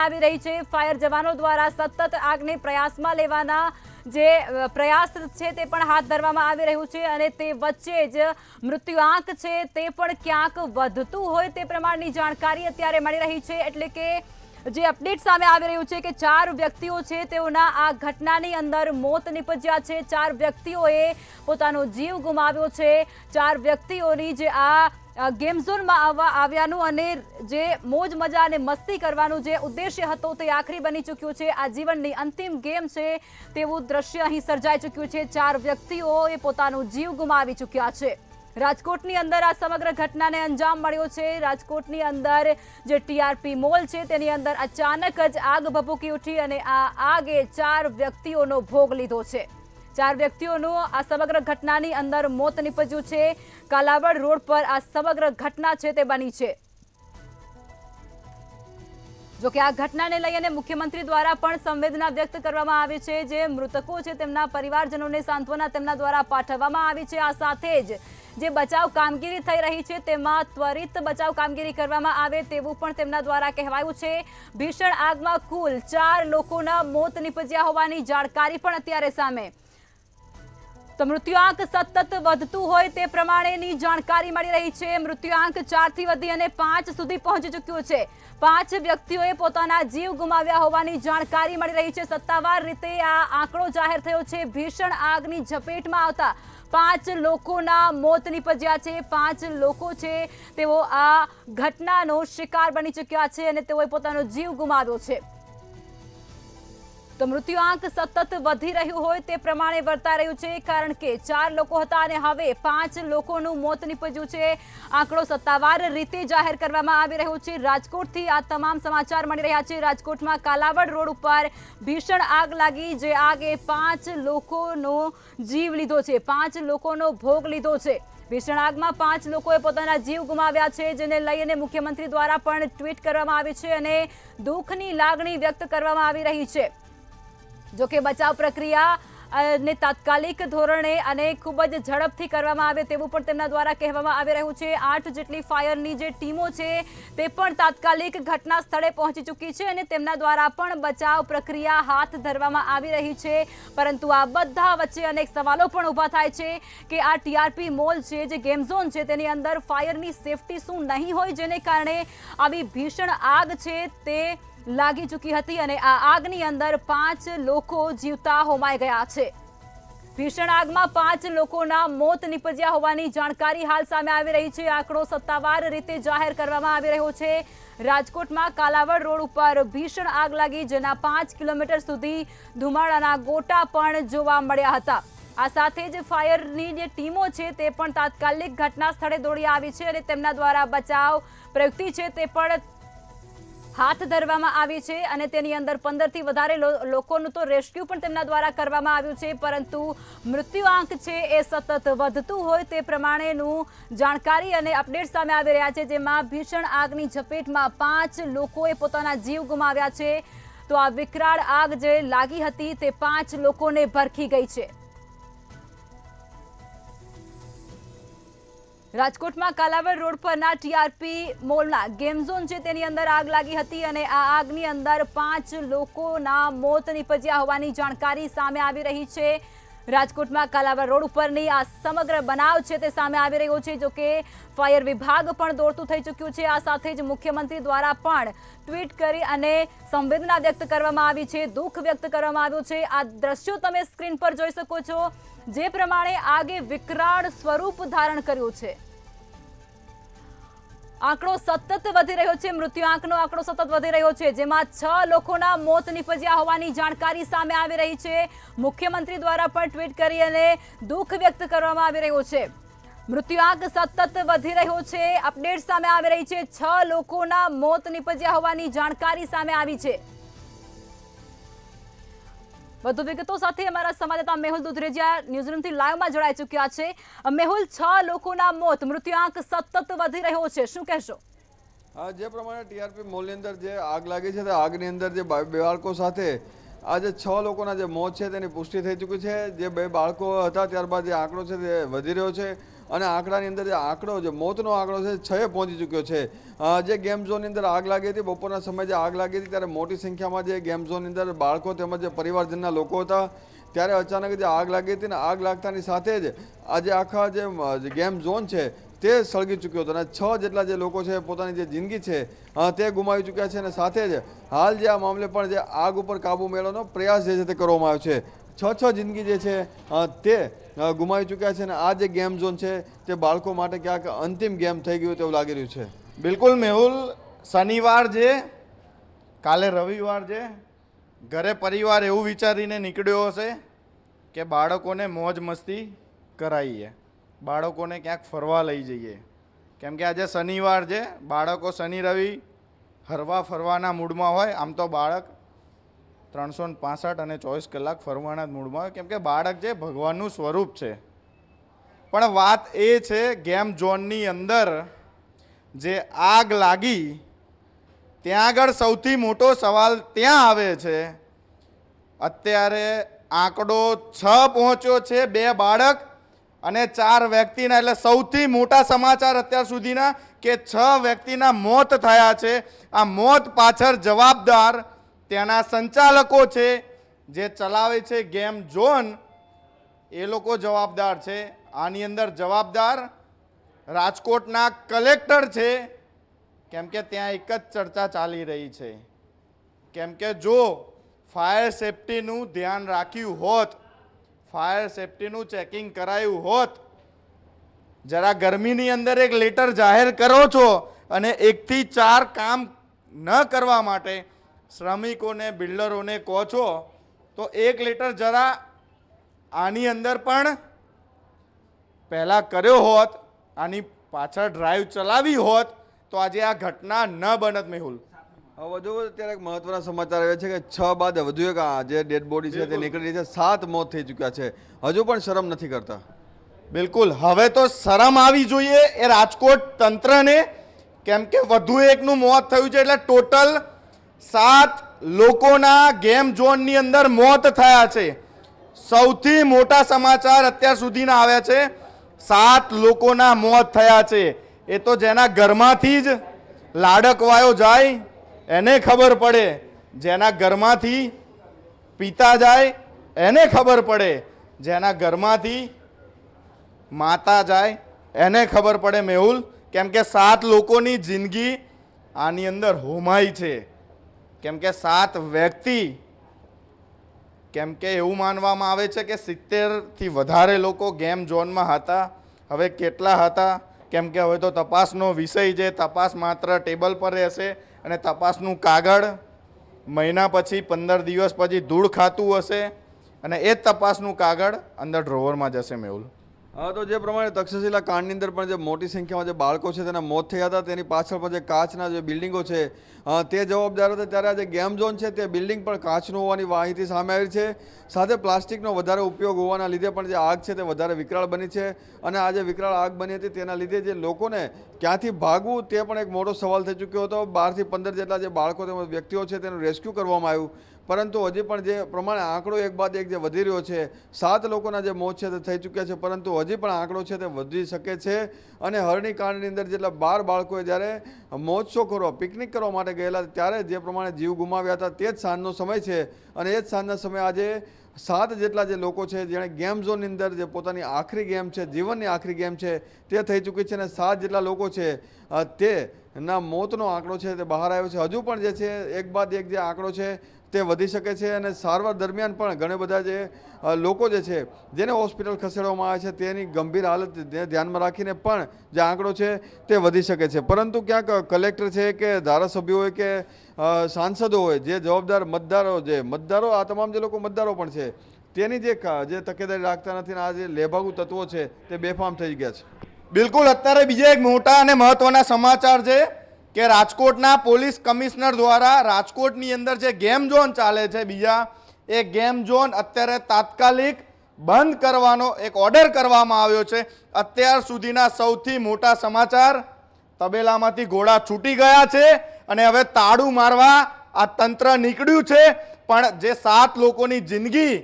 આવી રહી છે। ફાયર જવાનો દ્વારા સતત આગને પ્રયાસમાં લેવાના જે પ્રયાસ છે તે પણ હાથ ધરવામાં આવી રહ્યું છે અને તે વચ્ચે જ મૃત્યુઆંક છે તે પણ ક્યાંક વધતું હોય તે પ્રમાણની જાણકારી અત્યારે મળી રહી છે। એટલે કે જે અપડેટ સામે આવી રહ્યું છે કે 4 વ્યક્તિઓ છે તેઓના આ ઘટનાની અંદર મોત નિપજ્યા છે। 4 વ્યક્તિઓએ પોતાનો જીવ ગુમાવ્યો છે। 4 વ્યક્તિઓની જે આ ગેમ ઝોનમાં આવ્યાનું અને જે મોજ મજા અને મસ્તી કરવાનું જે ઉદ્દેશ્ય હતો તે આખરી બની ચૂક્યું છે। આ જીવનની અંતિમ ગેમ છે તેવું દ્રશ્ય અહીં સર્જાઈ ચૂક્યું છે। 4 વ્યક્તિઓએ પોતાનો જીવ ગુમાવી ચૂક્યા છે। રાજકોટની અંદર આ સમગ્ર ઘટનાને અંજામ મળ્યો છે। રાજકોટની અંદર જે ટીઆરપી મોલ છે તેની અંદર અચાનક જ આગ ભભૂકી ઉઠી અને આ આગે 4 વ્યક્તિઓનો ભોગ લીધો છે। 4 વ્યક્તિઓનું આ સમગ્ર ઘટનાની અંદર મોત નિપજ્યું છે। કાલાવડ રોડ પર આ સમગ્ર ઘટના છે તે બની છે। જો કે આ ઘટનાને લઈને મુખ્યમંત્રી દ્વારા પણ સંવેદના વ્યક્ત કરવામાં આવી છે। જે મૃતકો છે તેમના પરિવારજનોને સાંત્વના તેમના દ્વારા પાઠવવામાં આવી છે। આ સાથે જ જે બચાવ કામગીરી થઈ રહી છે તેમાં ત્વરિત બચાવ કામગીરી કરવામાં આવે તેવું પણ તેમના દ્વારા કહેવાયું છે। ભીષણ આગમાં કુલ 4 લોકોના મોત નિપજ્યા હોવાની જાણકારી પણ અત્યારે સામે। તો મૃત્યુઆંક સતત વધતું હોય તે પ્રમાણેની જાણકારી મળી રહી છે। મૃત્યુઆંક 4 થી વધી અને 5 સુધી પહોંચી ચૂક્યો છે। 5 વ્યક્તિઓએ પોતાના જીવ ગુમાવ્યા હોવાની જાણકારી મળી રહી છે। સત્તાવાર રીતે આ આંકડો જાહેર થયો છે। ભીષણ આગની ઝપેટમાં આવતા 5 લોકોના મોત નિપજ્યા છે। 5 લોકો છે તેઓ આ ઘટનાનો શિકાર બની ચૂક્યા છે અને તેઓએ પોતાનો જીવ ગુમાવ્યો છે। તો મૃત્યુઆંક સતત વધી રહ્યું હોય તે પ્રમાણે વર્તાઈ રહ્યું છે કારણ કે 4 લોકો હતા અને હવે 5 લોકોનું મોત નિપજ્યું છે। આંકડો સત્તાવાર રીતે જાહેર કરવામાં આવી રહ્યો છે। રાજકોટથી આ તમામ સમાચાર મળી રહ્યા છે। રાજકોટમાં કાલાવડ રોડ ઉપર ભીષણ આગ લાગી જે આગે 5 લોકોનો જીવ લીધો છે। 5 લોકોનો ભોગ લીધો છે। ભીષણ આગમાં 5 લોકોએ પોતાના જીવ ગુમાવ્યા છે જેને લઈને મુખ્યમંત્રી દ્વારા પણ ટ્વીટ કરવામાં આવી છે અને દુઃખની લાગણી વ્યક્ત કરવામાં આવી રહી છે। જો કે બચાવ પ્રક્રિયા ને તાત્કાલિક ધોરણે અને ખૂબ જ ઝડપથી કરવામાં આવે તેવું પણ તેમના દ્વારા કહેવામાં આવી રહ્યું છે। 8 જેટલી ફાયરની જે ટીમો છે તે પણ તાત્કાલિક ઘટના સ્થળે પહોંચી ચૂકી છે અને તેમના દ્વારા પણ બચાવ પ્રક્રિયા હાથ ધરવામાં આવી રહી છે। પરંતુ આ બધા વચ્ચે અનેક સવાલો પણ ઊભા થાય છે કે આ ટીઆરપી મોલ છે જે ગેમ ઝોન છે તેની અંદર ફાયરની સેફટી શું નહીં હોય જેને કારણે આવી ભીષણ આગ છે તે લાગી ચૂકી હતી અને આ આગની અંદર 5 લોકો જીવતા હોમાઈ ગયા છે। ભીષણ આગમાં 5 લોકોના મોત નિપજ્યા હોવાની જાણકારી હાલ સામે આવી રહી છે। આંકડો સત્તાવાર રીતે જાહેર કરવામાં આવી રહ્યો છે। રાજકોટમાં કાલાવડ રોડ ઉપર ભીષણ આગ લાગી જેના 5 કિલોમીટર સુધી ધુમાડાના ગોટા પણ જોવા મળ્યા હતા। આ સાથે જ ફાયરની જે ટીમો છે તે પણ તાત્કાલિક ઘટના સ્થળે દોડી આવી છે અને તેમના દ્વારા બચાવ પ્રવૃત્તિ છે તે પણ હાથ ધરવામાં આવી છે અને તેની અંદર 15 થી વધારે લોકોનું તો રેસ્ક્યુ પણ તેમના દ્વારા કરવામાં આવ્યું છે। પરંતુ મૃત્યુઆંક છે એ સતત વધતું હોય તે પ્રમાણેનું જાણકારી અને અપડેટ સામે આવી રહ્યા છે જેમાં ભીષણ આગની ઝપેટમાં 5 લોકોએ પોતાના જીવ ગુમાવ્યા છે। તો આ વિકરાળ આગ જે લાગી હતી તે 5 લોકોને ભરખી ગઈ છે। રાજકોટમાં કાલાવડ રોડ પરના ટીઆરપી મોલના ગેમ ઝોન છે તેની અંદર આગ લાગી હતી અને આ આગની અંદર 5 લોકોના મોત નિપજ્યા હોવાની જાણકારી સામે આવી રહી છે। રાજકોટમાં કાલાવડ રોડ ઉપરની આ સમગ્ર બનાવ છે તે સામે આવી રહ્યો છે। જો કે ફાયર વિભાગ પણ દોડતું થઈ ચૂક્યું છે। આ સાથે જ મુખ્યમંત્રી દ્વારા પણ ટ્વીટ કરી અને સંવેદના વ્યક્ત કરવામાં આવી છે, દુઃખ વ્યક્ત કરવામાં આવ્યું છે। આ દ્રશ્યો તમે સ્ક્રીન પર જોઈ શકો છો જે પ્રમાણે આગે વિકરાળ સ્વરૂપ ધારણ કર્યું છે। આંકડો સતત વધી રહ્યો છે। મૃત્યુઆંકનો આંકડો સતત વધી રહ્યો છે જેમાં 6 લોકોના મોત નિપજ્યા હોવાની જાણકારી સામે આવી રહી છે। મુખ્યમંત્રી દ્વારા પણ ટ્વીટ કરી અને દુઃખ વ્યક્ત કરવામાં આવી રહ્યો છે। મૃત્યુઆંક સતત વધી રહ્યો છે। અપડેટ સામે આવી રહી છે। 6 લોકોના મોત નિપજ્યા હોવાની જાણકારી સામે આવી છે। વધુ વિગતો સાથે અમારા સંવાદદાતા મેહુલ દુધરેજિયા ન્યૂઝરૂમથી લાઈવમાં જોડાઈ ચૂક્યા છે। મેહુલ, 6 લોકોના મોત, મૃત્યુઆંક સતત વધી રહ્યો છે, શું કહેશો? જે પ્રમાણે ટીઆરપી મોલની અંદર જે આગ લાગી છે તે આગની અંદર જે 2 બાળકો સાથે આજે 6 લોકોના જે મોત છે તેની પુષ્ટિ થઈ ચૂકી છે। જે 2 બાળકો હતા ત્યારબાદ જે આંકડો છે તે વધી રહ્યો છે। અને આંકડાની અંદર જે આંકડો જે મોતનો આંકડો છે 6 પહોંચી ચૂક્યો છે. જે ગેમ ઝોનની અંદર આગ લાગી હતી, બપોરના સમયે જે આગ લાગી હતી ત્યારે મોટી સંખ્યામાં જે ગેમ ઝોનની અંદર બાળકો તેમજ જે પરિવારજનના લોકો હતા, ત્યારે અચાનક જે આગ લાગી હતી ને આગ લાગતાની સાથે જ આજે આખા જે ગેમ ઝોન છે તે સળગી ચૂક્યો હતો અને 6 જેટલા જે લોકો છે પોતાની જે જિંદગી છે તે ગુમાવી ચૂક્યા છે અને સાથે જ હાલ જે આ મામલે પણ જે આગ ઉપર કાબૂ મેળવવાનો પ્રયાસ જે છે તે કરવામાં આવ્યો છે. 6 જિંદગી જે છે તે ગુમાવી ચૂક્યા છે અને આ જે ગેમ ઝોન છે તે બાળકો માટે ક્યાંક અંતિમ ગેમ થઈ ગયું તેવું લાગી રહ્યું છે. બિલકુલ મેહુલ, શનિવાર છે, કાલે રવિવાર છે, ઘરે પરિવાર એવું વિચારીને નીકળ્યો હશે કે બાળકોને મોજ મસ્તી કરાવીએ, બાળકોને ક્યાંક ફરવા લઈ જઈએ, કેમ કે આજે શનિવાર છે. બાળકો શનિ રવિ હરવા ફરવાના મૂડમાં હોય. આમ તો બાળક 365 અને 24 કલાક ફરવાના જ મૂડમાં હોય, કેમ કે બાળક જે ભગવાનનું સ્વરૂપ છે. પણ વાત એ છે ગેમ ઝોનની અંદર જે આગ લાગી ત્યાં આગળ સૌથી મોટો સવાલ ત્યાં આવે છે. અત્યારે આંકડો 6 પહોંચ્યો છે, 2 બાળક અને 4 વ્યક્તિના, એટલે સૌથી મોટા સમાચાર અત્યાર સુધીના કે 6 વ્યક્તિના મોત થયા છે. આ મોત પાછળ જવાબદાર ત્યાંના સંચાલકો છે, જે ચલાવે છે ગેમ ઝોન, એ લોકો જવાબદાર છે. આની અંદર જવાબદાર રાજકોટના કલેક્ટર છે, કેમ કે ત્યાં એક જ ચર્ચા ચાલી રહી છે, કેમ કે જો ફાયર સેફટીનું ધ્યાન રાખ્યું હોત, ફાયર સેફટીનું ચેકિંગ કરાયું હોત, જરા ગરમીની અંદર એક લેટર જાહેર કરો છો અને 1 થી 4 કામ ન કરવા માટે શ્રમિકોને બિલ્ડરોને કહો છો, તો એક લેટર જરા આની અંદર પણ પહેલાં કર્યો હોત, આની પાછળ ડ્રાઈવ ચલાવી હોત, તો આજે આ ઘટના ન બનત. મેહુલ, વધુ અત્યારે એક મહત્વના સમાચાર આવ્યા છે કે 6 બાદ વધુ એક જે ડેડ બોડી છે તે નીકળી રહી છે. 7 મોત થઈ ચૂક્યા છે. હજુ પણ શરમ નથી કરતા. બિલકુલ, હવે તો શરમ આવી જોઈએ એ રાજકોટ તંત્રને, કેમ કે વધુ એકનું મોત થયું છે, એટલે ટોટલ 7 લોકોના ગેમ ઝોનની અંદર મોત થયા છે. સૌથી મોટા સમાચાર અત્યાર સુધીના આવ્યા છે. 7 લોકોના મોત થયા છે. એ તો જેના ઘરમાંથી જ લાડકવાયો જાય એને ખબર પડે, જેના ઘરમાંથી પિતા જાય એને ખબર પડે, જેના ઘરમાંથી માતા જાય એને ખબર પડે. મેહુલ, કેમ કે 7 લોકોની જિંદગી આની અંદર હોમાઈ છે, કેમ કે 7 વ્યક્તિ, કેમ કે એવું માનવામાં આવે છે કે 70થી વધારે લોકો ગેમ ઝોનમાં હતા. હવે કેટલા હતા, કેમ કે હવે તો તપાસનો વિષય છે. તપાસ માત્ર ટેબલ પર રહેશે અને તપાસનું કાગળ મહિના પછી 15 દિવસ પછી ધૂળ ખાતું હશે અને એ જ તપાસનું કાગળ અંદર ડ્રોવરમાં જશે. મેહુલ, તો જે પ્રમાણે તક્ષશિલા કાંડની અંદર પણ જે મોટી સંખ્યામાં જે બાળકો છે તેના મોત થયા હતા, તેની પાછળ પણ જે કાચના જે બિલ્ડિંગો છે તે જવાબદાર હતા. ત્યારે આ જે ગેમ ઝોન છે તે બિલ્ડિંગ પણ કાચનું હોવાની માહિતી સામે આવી છે. સાથે પ્લાસ્ટિકનો વધારે ઉપયોગ હોવાના લીધે પણ જે આગ છે તે વધારે વિકરાળ બની છે અને આ જે વિકરાળ આગ બની હતી તેના લીધે જે લોકોને ક્યાંથી ભાગવું તે પણ એક મોટો સવાલ થઈ ચૂક્યો હતો. 12 થી 15 જેટલા જે બાળકો તેમજ વ્યક્તિઓ છે તેનું રેસ્ક્યુ કરવામાં આવ્યું, પરંતુ હજી પણ જે પ્રમાણે આંકડો એક બાદ એક જે વધી રહ્યો છે, 7 લોકોના જે મોત છે તે થઈ ચૂક્યા છે, પરંતુ હજી પણ આંકડો છે તે વધી શકે છે. અને હરણી કાંડની અંદર જેટલા 12 બાળકોએ જ્યારે મોજશો કરવા પિકનિક કરવા માટે ગયેલા ત્યારે જે પ્રમાણે જીવ ગુમાવ્યા હતા, તે જ સાંજનો સમય છે અને એ જ સાંજના સમયે આજે 7 જેટલા જે લોકો છે જેણે ગેમ ઝોનની અંદર જે પોતાની આખરી ગેમ છે, જીવનની આખરી ગેમ છે તે થઈ ચૂકી છે અને 7 જેટલા લોકો છે તેના મોતનો આંકડો છે તે બહાર આવ્યો છે. હજુ પણ જે છે એક બાદ એક જે આંકડો છે તે વધી શકે છે અને સારવાર દરમિયાન પણ ઘણા બધા જે લોકો જે છે જેને હોસ્પિટલ ખસેડવામાં આવે છે તેની ગંભીર હાલત ધ્યાનમાં રાખીને પણ જે આંકડો છે તે વધી શકે છે. પરંતુ ક્યાંક કલેક્ટર છે કે ધારાસભ્યો હોય કે સાંસદો હોય, જે જવાબદાર મતદારો આ તમામ જે લોકો મતદારો પણ છે તેની જે તકેદારી રાખતા નથી અને આ જે લેભાગુ તત્વો છે તે બેફામ થઈ ગયા છે. બિલકુલ, અત્યારે બીજા એક મોટા અને મહત્વના સમાચાર છે કે રાજકોટના પોલીસ કમિશનર દ્વારા રાજકોટની અંદર જે ગેમ ઝોન ચાલે છે બીજા, એ ગેમ ઝોન અત્યારે તાત્કાલિક બંધ કરવાનો એક ઓર્ડર કરવામાં આવ્યો છે. અત્યાર સુધીના સૌથી મોટા સમાચાર, તબેલામાંથી ઘોડા છૂટી ગયા છે અને હવે તાળું મારવા આ તંત્ર નીકળ્યું છે. પણ જે 7 લોકોની જિંદગી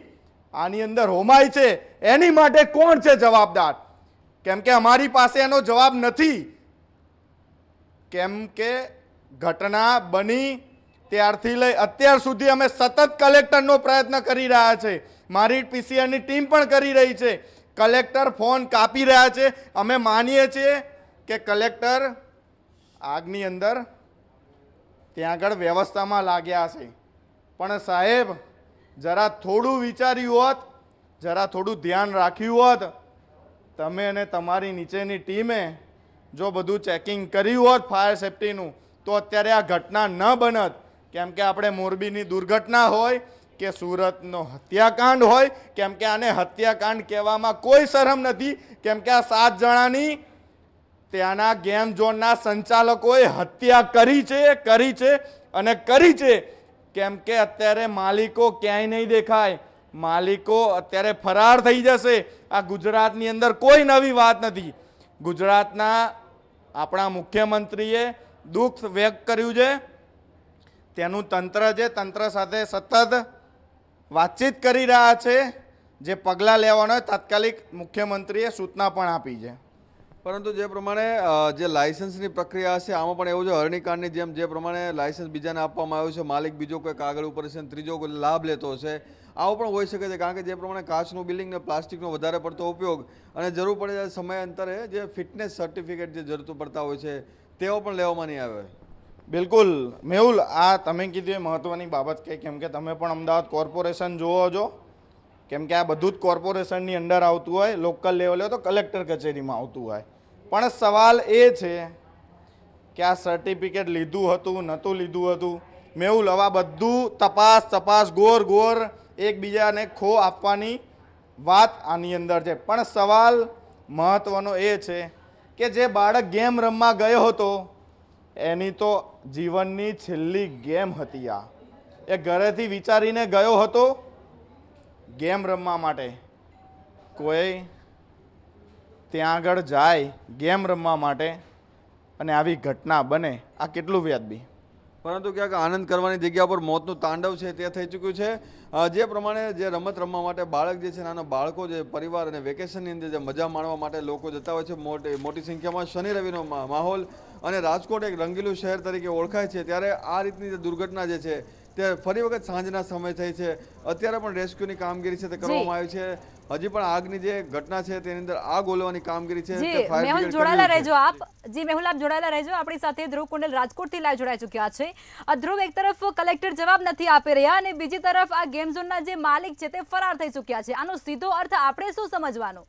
આની અંદર હોમાય છે એની માટે કોણ છે જવાબદાર? કેમ કે અમારી પાસે એનો જવાબ નથી. કેમ કે ઘટના બની ત્યારથી લઈ અત્યાર સુધી અમે સતત કલેક્ટરનો પ્રયત્ન કરી રહ્યા છે. મારી પીસીઆરની ટીમ પણ કરી રહી છે. કલેક્ટર ફોન કાપી રહ્યા છે. અમે માનીએ છીએ કે કલેક્ટર આગની અંદર ત્યાં આગળ વ્યવસ્થામાં લાગ્યા છે. પણ સાહેબ, જરા થોડું વિચાર્યું હોત, જરા થોડું ધ્યાન રાખ્યું હોત, તમે અને તમારી નીચેની ટીમે જો બધું ચેકિંગ કર્યું હોત ફાયર સેફટીનું, તો અત્યારે આ ઘટના ન બનત. કેમ કે આપણે મોરબીની દુર્ઘટના હોય કે સુરતનો હત્યાકાંડ હોય, કેમ કે આને હત્યાકાંડ કહેવામાં કોઈ શરમ નથી. કેમ કે આ 7 જણાની ત્યાંના ગેમ ઝોનના સંચાલકોએ હત્યા કરી છે અને કરી છે. કેમ કે અત્યારે માલિકો ક્યાંય નહીં દેખાય. માલિકો અત્યારે ફરાર થઈ જશે. આ ગુજરાતની અંદર કોઈ નવી વાત નથી. ગુજરાતના આપણા મુખ્યમંત્રીએ દુઃખ વ્યક્ત કર્યું છે. તેનું તંત્ર છે, તંત્ર સાથે સતત વાતચીત કરી રહ્યા છે. જે પગલાં લેવાનો તાત્કાલિક મુખ્યમંત્રીએ સૂચના પણ આપી છે. પરંતુ જે પ્રમાણે જે લાયસન્સની પ્રક્રિયા છે આમાં પણ એવું છે હરણીકાંડની જેમ જે પ્રમાણે લાયસન્સ બીજાને આપવામાં આવ્યું છે, માલિક બીજો કોઈ કાગળ ઉપર છે અને ત્રીજો કોઈ લાભ લેતો છે, આવું પણ હોઈ શકે છે. કારણ કે જે પ્રમાણે કાચનું બિલ્ડિંગ ને પ્લાસ્ટિકનો વધારે પડતો ઉપયોગ અને જરૂર પડે ત્યારે સમયાંતરે જે ફિટનેસ સર્ટિફિકેટ જે જરૂર પડતા હોય છે તેઓ પણ લેવામાં નહીં આવે. બિલકુલ મેહુલ, આ તમે કીધું એ મહત્વની બાબત કે કેમ કે તમે પણ અમદાવાદ કોર્પોરેશન જુઓ છો. કેમ કે આ બધું જ કોર્પોરેશનની અંદર આવતું હોય. લોકલ લેવલે તો કલેક્ટર કચેરીમાં આવતું હોય. પણ સવાલ એ છે કે આ સર્ટિફિકેટ લીધું હતું, નહોતું લીધું હતું. મેહુલ, હવે બધું તપાસ ગોર એકબીજાને ખો આપવાની વાત આની અંદર છે. પણ સવાલ મહત્વનો એ છે કે જે બાળક ગેમ રમવા ગયો હતો એની તો જીવનની છેલ્લી ગેમ હતી. આ એ ઘરેથી વિચારીને ગયો હતો ગેમ રમવા માટે. કોઈ ત્યાં આગળ જાય ગેમ રમવા માટે અને આવી ઘટના બને, આ કેટલું વ્યાજબી? પરંતુ ક્યાંક આનંદ કરવાની જગ્યા પર મોતનું તાંડવ છે તે થઈ ચૂક્યું છે. જે પ્રમાણે જે રમત રમવા માટે બાળક જે છે, નાના બાળકો જે પરિવાર અને વેકેશનની અંદર જે મજા માણવા માટે લોકો જતા હોય છે મોટી સંખ્યામાં. શનિ રવિનો માહોલ અને રાજકોટ એક રંગીલું શહેર તરીકે ઓળખાય છે, ત્યારે આ રીતની જે દુર્ઘટના જે છે તે ફરી વખત સાંજના સમય થઈ છે. અત્યારે પણ રેસ્ક્યુની કામગીરી છે તે કરવામાં આવી છે. હજી પણ આગની જે ઘટના છે તેની અંદર આગ ઓલવાની કામગીરી છે તે ફાયર મેહુલ બ્રિગેડ જોડાયેલા કરી રહી છે. રહેજો આપ. જી મેહુલ, આપ જોડાયેલા રહેજો. આપણી સાથે ધ્રુવ કુંડલ રાજકોટથી લાઈવ જોડાઈ ચૂક્યા છે. ધ્રુવ, એક તરફ કલેક્ટર જવાબ નથી આપી રહ્યા અને બીજી તરફ આ ગેમ ઝોનના જે માલિક છે તે ફરાર થઈ ચૂક્યા છે. આનો સીધો અર્થ આપણે શું સમજવાનો?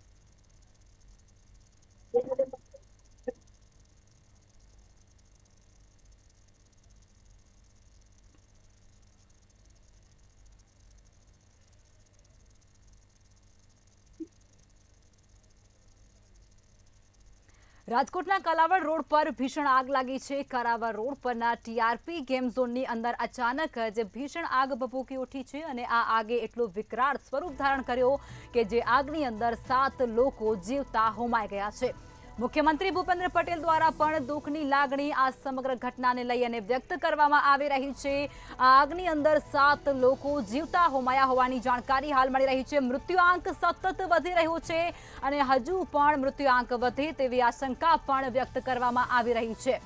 રાજકોટના કલાવડ રોડ પર ભીષણ આગ લાગી છે. કરાવડ રોડ પરના ટીઆરપી ગેમ ઝોનની અંદર અચાનક જે ભીષણ આગ ભભૂકી ઉઠી છે અને આ આગે એટલું વિકરાળ સ્વરૂપ ધારણ કર્યો કે જે આગની અંદર 7 લોકો જીવતા હોમાઈ ગયા છે. મુખ્યમંત્રી ભૂપેન્દ્ર પટેલ દ્વારા પણ દુઃખની લાગણી આ સમગ્ર ઘટનાને લઈ અને વ્યક્ત કરવામાં આવી રહી છે. આ આગની અંદર 7 લોકો જીવતા હોમાયા હોવાની જાણકારી હાલ મળી રહી છે. મૃત્યુઆંક સતત વધી રહ્યો છે અને હજુ પણ મૃત્યુઆંક વધે તેવી આશંકા પણ વ્યક્ત કરવામાં આવી રહી છે.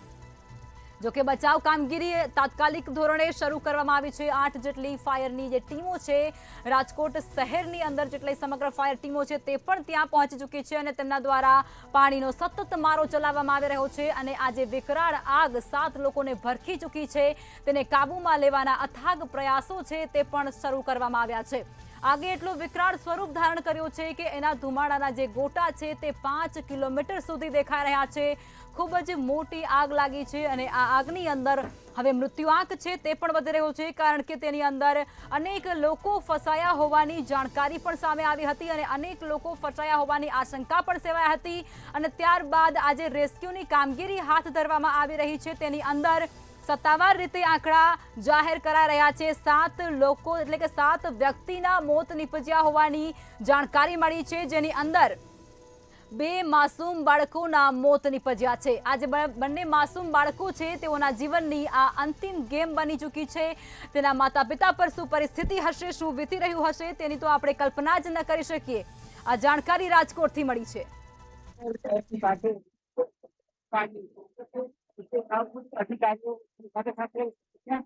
જોકે બચાવ કામગીરી તાત્કાલિક ધોરણે શરૂ કરવામાં આવી છે. 8 જેટલી ફાયરની જે ટીમો છે રાજકોટ શહેરની અંદર જેટલી સમગ્ર ફાયર ટીમો છે તે પણ ત્યાં પહોંચી ચૂકી છે અને તેમના દ્વારા પાણીનો સતત મારો ચલાવવામાં આવી રહ્યો છે અને આ જે વિકરાળ આગ 7 લોકોને ભરખી ચૂકી છે તેને કાબૂમાં લેવાના અથાગ પ્રયાસો છે તે પણ શરૂ કરવામાં આવ્યા છે. આગે એટલું વિકરાળ સ્વરૂપ ધારણ કર્યું છે કે એના ધુમાડાના જે ગોટા છે તે 5 કિલોમીટર સુધી દેખાઈ રહ્યા છે. ખૂબ જ મોટી આગ લાગી છે અને આ આગની અંદર હવે મૃત્યુઆંક છે તે પણ વધી રહ્યો છે કારણ કે તેની અંદર અનેક લોકો ફસાયા હોવાની જાણકારી પણ સામે આવી હતી અને અનેક લોકો ફસાયા હોવાની આશંકા પણ સેવાઈ હતી અને ત્યારબાદ આજે રેસ્ક્યુની કામગીરી હાથ ધરવામાં આવી રહી છે. તેની અંદર સત્તાવાર રીતે આંકડા જાહેર કરાઈ રહ્યા છે. 7 લોકો એટલે કે 7 વ્યક્તિના મોત નિપજ્યા હોવાની જાણકારી મળી છે, જેની અંદર 2 માસૂમ બાળકોના મોત નિપજ્યા છે. આ જે બંને માસૂમ બાળકો છે તેઓના જીવનની આ અંતિમ ગેમ બની ચૂકી છે. તેના માતા પિતા પર શું પરિસ્થિતિ હશે, શું વીતી રહ્યું હશે તેની તો આપણે કલ્પના જ ન કરી શકીએ. આ જાણકારી રાજકોટથી મળી છે. અધિકારીઓ સાથે સાથે ત્યાં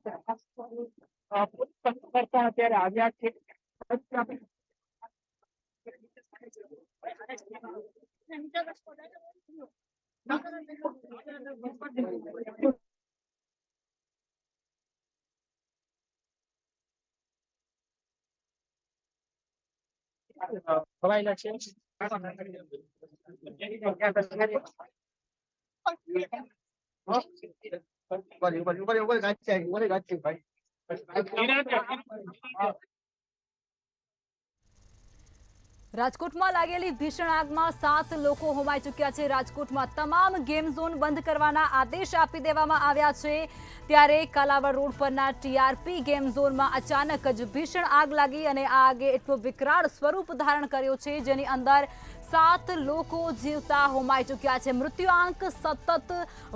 કરતા અત્યારે આવ્યા છે. ખવાયેલા છે. રાજકોટમાં લાગેલી ભીષણ આગમાં 7 લોકો હોમાઈ ચૂક્યા છે. રાજકોટમાં તમામ ગેમ ઝોન બંધ કરવાના આદેશ આપી દેવામાં આવ્યા છે. ત્યારે કાલાવડ રોડ પરના ટીઆરપી ગેમ ઝોનમાં અચાનક જ ભીષણ આગ લાગી અને આ આગે એટલું વિકરાળ સ્વરૂપ ધારણ કર્યો છે, જેની અંદર 7 લોકો જીવતા હોમાઈ ચૂક્યા છે. મૃત્યુઆંક સતત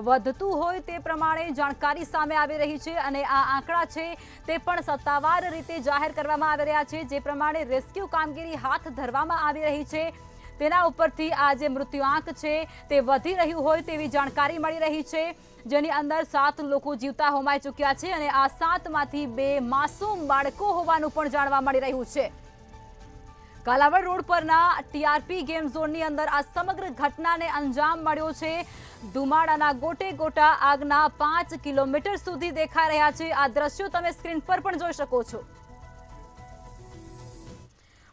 વધતું હોય તે પ્રમાણે જાણકારી સામે આવી રહી છે અને આ આંકડા છે તે પણ સત્તાવાર રીતે જાહેર કરવામાં આવી રહ્યા છે. જે પ્રમાણે રેસ્ક્યુ કામગીરી હાથ ધરવામાં આવી રહી છે તેના ઉપરથી આ જે મૃત્યુઆંક છે તે વધી રહ્યું હોય તેવી જાણકારી મળી રહી છે, જેની અંદર 7 લોકો જીવતા હોમાઈ ચૂક્યા છે અને આ 7માંથી 2 માસૂમ બાળકો હોવાનું પણ જાણવા મળી રહ્યું છે. કાલાવડ રોડ પરના ટીઆરપી ગેમ ઝોનની અંદર આ સમગ્ર ઘટનાને અંજામ મળ્યો છે. ધુમાડાના ગોટે ગોટા આગના 5 કિલોમીટર સુધી દેખાઈ રહ્યા છે. આ દ્રશ્યો તમે સ્ક્રીન પર પણ જોઈ શકો છો.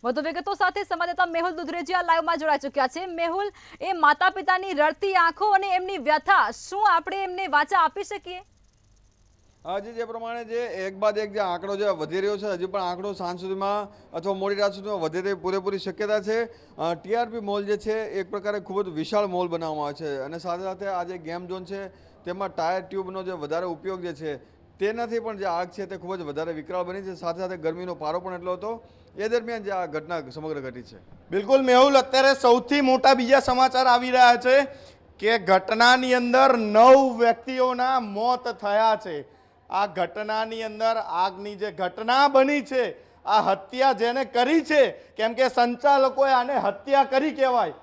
વધુ વિગતો સાથે સંવાદદાતા મેહુલ દુધરેજીયા લાઈવમાં જોડાઈ ચૂક્યા છે. મેહુલ, એ માતા પિતાની રડતી આંખો અને એમની વ્યથા, શું આપણે એમને વાચા આપી શકીએ? આજે જે પ્રમાણે જે એક બાદ એક જે આંકડો જે વધી રહ્યો છે, હજી પણ આંકડો સાંજ સુધીમાં અથવા મોડી રાત સુધીમાં વધે તેવી પૂરેપૂરી શક્યતા છે. ટીઆરપી મોલ જે છે એક પ્રકારે ખૂબ જ વિશાળ મોલ બનાવવામાં આવે છે અને સાથે સાથે આ જે ગેમ ઝોન છે તેમાં ટાયર ટ્યુબનો જે વધારે ઉપયોગ જે છે તેનાથી પણ જે આગ છે તે ખૂબ જ વધારે વિકરાળ બની છે. સાથે સાથે ગરમીનો પારો પણ એટલો હતો. એ દરમિયાન જે આ ઘટના સમગ્ર ઘટી છે. બિલકુલ મેહુલ, અત્યારે સૌથી મોટા બીજા સમાચાર આવી રહ્યા છે કે ઘટનાની અંદર 9 વ્યક્તિઓના મોત થયા છે. આ ઘટનાની અંદર આગની જે ઘટના બની છે, આ હત્યા જેને કરી છે, કેમ કે સંચાલકોએ આને હત્યા કરી કહેવાય,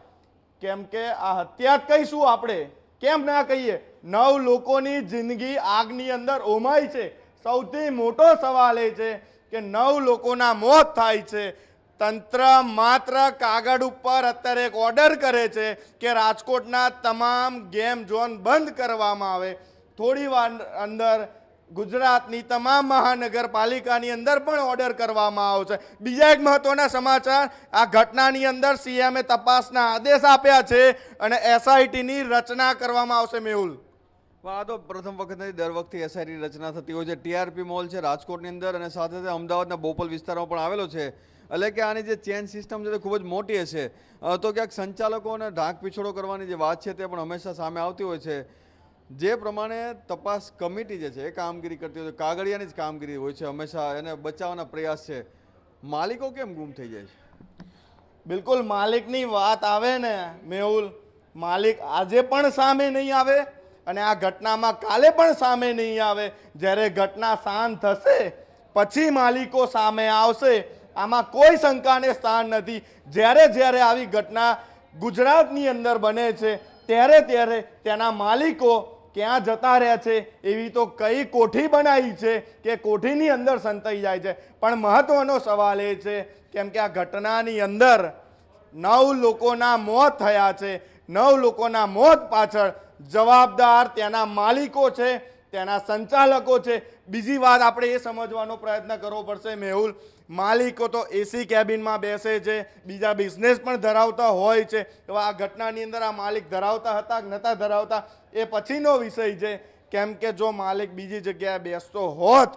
કેમ કે આ હત્યા કહીશું આપણે, કેમ ના કહીએ? 9 લોકોની જિંદગી આગની અંદર હોમાઈ છે. સૌથી મોટો સવાલ એ છે કે 9 લોકોના મોત થાય છે. તંત્ર માત્ર કાગળ ઉપર અત્યારે એક ઓર્ડર કરે છે કે રાજકોટના તમામ ગેમ ઝોન બંધ કરવામાં આવે. થોડી વાર અંદર ગુજરાતની તમામ મહાનગરપાલિકાની અંદર પણ ઓર્ડર કરવામાં આવશે. બીજા એક મહત્વના સમાચાર, આ ઘટનાની અંદર સીએમએ તપાસના આદેશ આપ્યા છે અને એસઆઈટીની રચના કરવામાં આવશે. મેહુલ, આ તો પ્રથમ વખત નથી, દર વખતે એસઆઈટી રચના થતી હોય છે. ટીઆરપી મોલ છે રાજકોટની અંદર અને સાથે સાથે અમદાવાદના બોપલ વિસ્તારમાં પણ આવેલો છે. એટલે કે આની જે ચેન સિસ્ટમ છે તે ખૂબ જ મોટી હશે. તો ક્યાંક સંચાલકોને ઢાંક પીછોડો કરવાની જે વાત છે તે પણ હંમેશા સામે આવતી હોય છે. જે પ્રમાણે તપાસ કમિટી જે છે એ કામગીરી કરતી હોય છે, કાગળિયાની જ કામગીરી હોય છે, હંમેશા એને બચાવવાના પ્રયાસ છે. માલિકો કેમ ગુમ થઈ જાય છે? બિલકુલ, માલિકની વાત આવે ને મેહુલ, માલિક આજે પણ સામે નહીં આવે અને આ ઘટનામાં કાલે પણ સામે નહીં આવે. જ્યારે ઘટના શાંત થશે પછી માલિકો સામે આવશે. આમાં કોઈ શંકાને સ્થાન નથી. જ્યારે આવી ઘટના ગુજરાતની અંદર બને છે ત્યારે તેના માલિકો ક્યાં જતા રહ્યા છે, એવી તો કઈ કોઠી બનાવી છે કે કોઠીની અંદર સંતાઈ જાય છે. પણ મહત્વનો સવાલ એ છે કેમ કે આ ઘટનાની અંદર 9 લોકોના મોત થયા છે. 9 લોકોના મોત પાછળ જવાબદાર તેના માલિકો છે, તેના સંચાલકો છે. બીજી વાત આપણે એ સમજવાનો પ્રયત્ન કરવો પડશે મેહુલ, માલિકો તો એસી કેબિનમાં બેસે છે, બીજા બિઝનેસ પણ ધરાવતા હોય છે. તો આ ઘટનાની અંદર આ માલિક ધરાવતા હતા કે નહોતા ધરાવતા એ પછીનો વિષય છે. કેમ કે જો માલિક બીજી જગ્યાએ બેસતો હોત,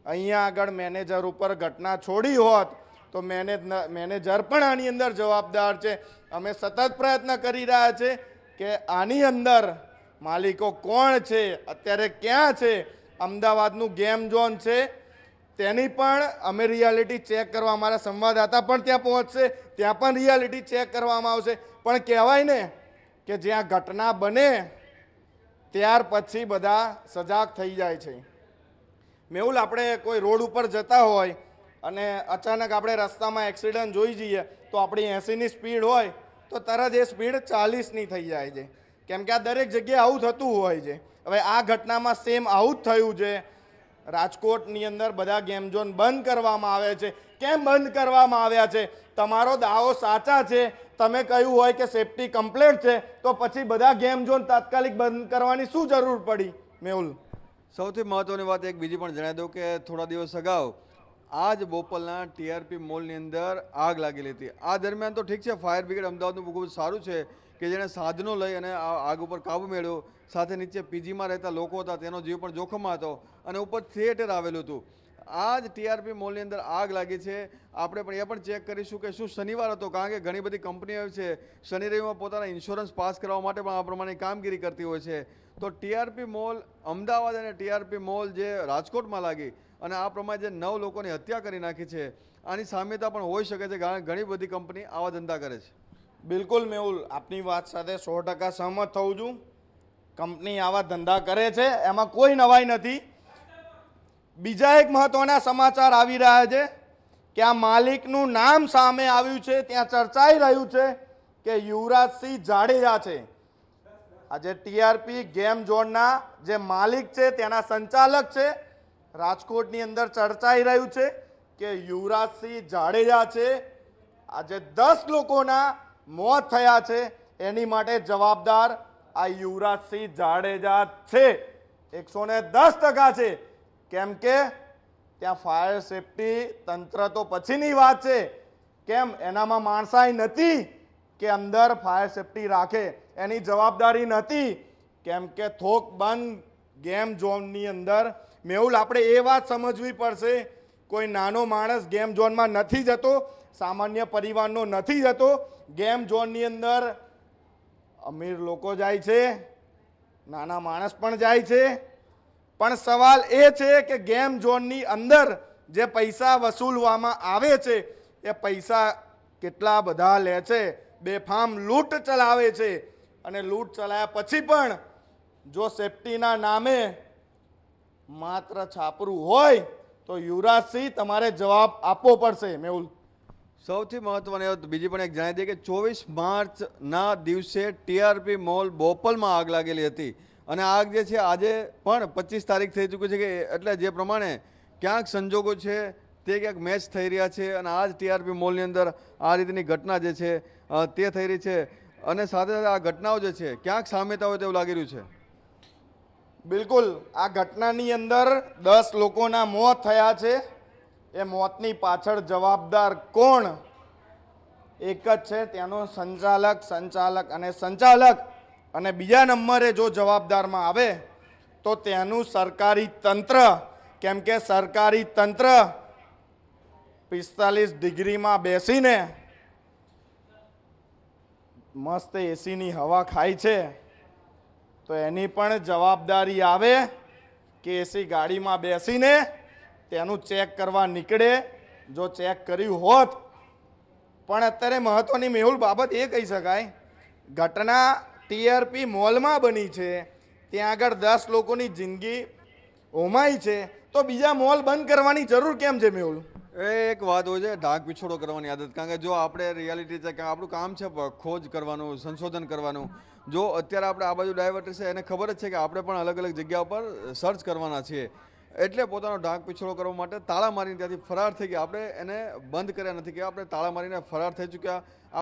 અહીંયા આગળ મેનેજર ઉપર ઘટના છોડી હોત, તો મેનેજર પણ આની અંદર જવાબદાર છે. અમે સતત પ્રયત્ન કરી રહ્યા છે કે આની અંદર માલિકો કોણ છે, અત્યારે ક્યાં છે. અમદાવાદનું ગેમ ઝોન છે તેની પણ અમે રિયાલિટી ચેક કરવા, અમારા સંવાદદાતા પણ ત્યાં પહોંચશે, ત્યાં પણ રિયાલિટી ચેક કરવામાં આવશે. પણ કહેવાય ને કે જ્યાં ઘટના બને ત્યાર પછી બધા સજાગ થઈ જાય છે. મેહુલ, આપણે કોઈ રોડ ઉપર જતા હોય અને અચાનક આપણે રસ્તામાં એક્સિડન્ટ જોઈ જઈએ તો આપણી 80ની સ્પીડ હોય તો તરત એ સ્પીડ 40ની થઈ જાય છે, કેમ કે આ દરેક જગ્યાએ આવું થતું હોય છે. હવે આ ઘટનામાં સેમ આવું જ થયું છે. રાજકોટની અંદર બધા ગેમ ઝોન બંધ કરવામાં આવે છે. કેમ બંધ કરવામાં આવ્યા છે? તમારો દાવો સાચા છે, તમે કહ્યું હોય કે સેફટી કમ્પ્લીટ છે, તો પછી બધા ગેમ ઝોન તાત્કાલિક બંધ કરવાની શું જરૂર પડી? મેહુલ, સૌથી મહત્વની વાત એક બીજી પણ જણાવી દઉં કે થોડા દિવસ અગાઉ આ જ બોપલના ટીઆરપી મોલની અંદર આગ લાગેલી હતી. આ દરમિયાન તો ઠીક છે, ફાયર બ્રિગેડ અમદાવાદનું ખૂબ જ સારું છે કે જેણે સાધનો લઈ અને આ આગ ઉપર કાબુ મેળવ્યો. સાથે નીચે પીજીમાં રહેતા લોકો હતા, તેનો જીવ પણ જોખમમાં હતો અને ઉપર થિયેટર આવેલું હતું. આ જ ટીઆરપી મોલની અંદર આગ લાગી છે. આપણે પણ એ પણ ચેક કરીશું કે શું શનિવાર હતો, કારણ કે ઘણી બધી કંપનીઓ છે શનિ રવિમાં પોતાના ઇન્સ્યોરન્સ પાસ કરવા માટે પણ આ પ્રમાણે કામગીરી કરતી હોય છે. તો ટીઆરપી મોલ અમદાવાદ અને ટીઆરપી મોલ જે રાજકોટમાં લાગી અને આ પ્રમાણે જે 9 લોકોની હત્યા કરી નાખી છે, આની સામ્યતા પણ હોઈ શકે છે, કારણ કે ઘણી બધી કંપની આવા ધંધા કરે છે. બિલકુલ મેહુલ, આપની વાત સાથે 100% સહમત થઉં છું. કંપની આવા ધંધા કરે છે, એમાં કોઈ નવાઈ નથી. બીજા એક મહત્વના સમાચાર આવી રહ્યા છે કે આ માલિકનું નામ સામે આવ્યું છે. ત્યાં ચર્ચાઈ રહ્યું છે કે યુવરાજસિંહ જાડેજા છે. આજે ટીઆરપી ગેમ ઝોનના જે માલિક છે, તેના સંચાલક છે. રાજકોટની અંદર ચર્ચાઈ રહ્યું છે કે યુવરાજસિંહ જાડેજા છે. આજે 10 લોકોના મોત થયા છે, એની માટે જવાબદાર આ યુવરાજસિંહ જાડેજા છે. 110% છે, કેમ કે ત્યાં ફાયર સેફટી તંત્ર તો પછીની વાત છે. કેમ એનામાં માણસાઈ નથી કે અંદર ફાયર સેફટી રાખે? એની જવાબદારી નથી, કેમ કે થોક બંધ ગેમ ઝોનની અંદર. મેહુલ, આપણે એ વાત સમજવી પડશે, કોઈ નાનો માણસ ગેમ ઝોનમાં નથી જતો, સામાન્ય પરિવારનો નથી જતો. ગેમ ઝોનની અંદર અમીર લોકો જાય છે, નાના માણસ પણ જાય છે. પણ સવાલ એ છે કે ગેમ ઝોનની અંદર જે પૈસા વસૂલવામાં આવે છે, એ પૈસા કેટલા બધા લે છે. બેફામ લૂંટ ચલાવે છે અને લૂંટ ચલાવ્યા પછી પણ જો સેફટીના નામે માત્ર છાપરું હોય તો યુવરાજસિંહ તમારે જવાબ આપવો પડશે. મેહુલ, સૌથી મહત્વની વાત બીજી પણ એક જણાવી દઈએ કે 24 માર્ચના દિવસે ટીઆરપી મોલ બોપલમાં આગ લાગેલી હતી અને આગ જે છે આજે પણ 25 તારીખ થઈ ચૂકી છે, કે એટલે જે પ્રમાણે ક્યાંક સંજોગો છે તે ક્યાંક મેચ થઈ રહ્યા છે અને આ જ ટીઆરપી મોલની અંદર આ રીતની ઘટના જે છે તે થઈ રહી છે. અને સાથે સાથે આ ઘટનાઓ જે છે ક્યાંક સામ્યતા હોય તેવું લાગી રહ્યું છે. બિલકુલ, આ ઘટનાની અંદર 10 લોકોના મોત થયા છે. એ મોતની પાછળ જવાબદાર કોણ? એક જ છે, ત્યાંનો સંચાલક અને બીજા નંબરે જો જવાબદારમાં આવે તો ત્યાંનું સરકારી તંત્ર. કેમ કે સરકારી તંત્ર 45 ડિગ્રીમાં બેસીને મસ્ત એસીની હવા ખાય છે, તો એની પણ જવાબદારી આવે કે એસી ગાડીમાં બેસીને તેનું ચેક કરવા નીકળે. જો ચેક કર્યું હોત. પણ અત્યારે મહત્વની મેહુલ બાબત એ કહી શકાય, ઘટના ટીઆરપી મોલમાં બની છે, ત્યાં આગળ 10 લોકોની જિંદગી હોમાઈ છે, તો બીજા મોલ બંધ કરવાની જરૂર કેમ છે? મેહુલ, એ એક વાત હોય છે ઢાંક પીછોડો કરવાની આદત, કારણ કે જો આપણે રિયાલિટી છે કે આપણું કામ છે ખોજ કરવાનું, સંશોધન કરવાનું. જો અત્યારે આપણે આ બાજુ ડાયવર્ટર છે, એને ખબર જ છે કે આપણે પણ અલગ અલગ જગ્યા પર સર્ચ કરવાના છીએ, એટલે પોતાનો ઢાંક પીછોડો કરવા માટે તાળા મારીને ત્યાંથી ફરાર થઈ ગયા. આપણે એને બંધ કર્યા નથી કે આપણે તાળા મારીને ફરાર થઈ ચૂક્યા.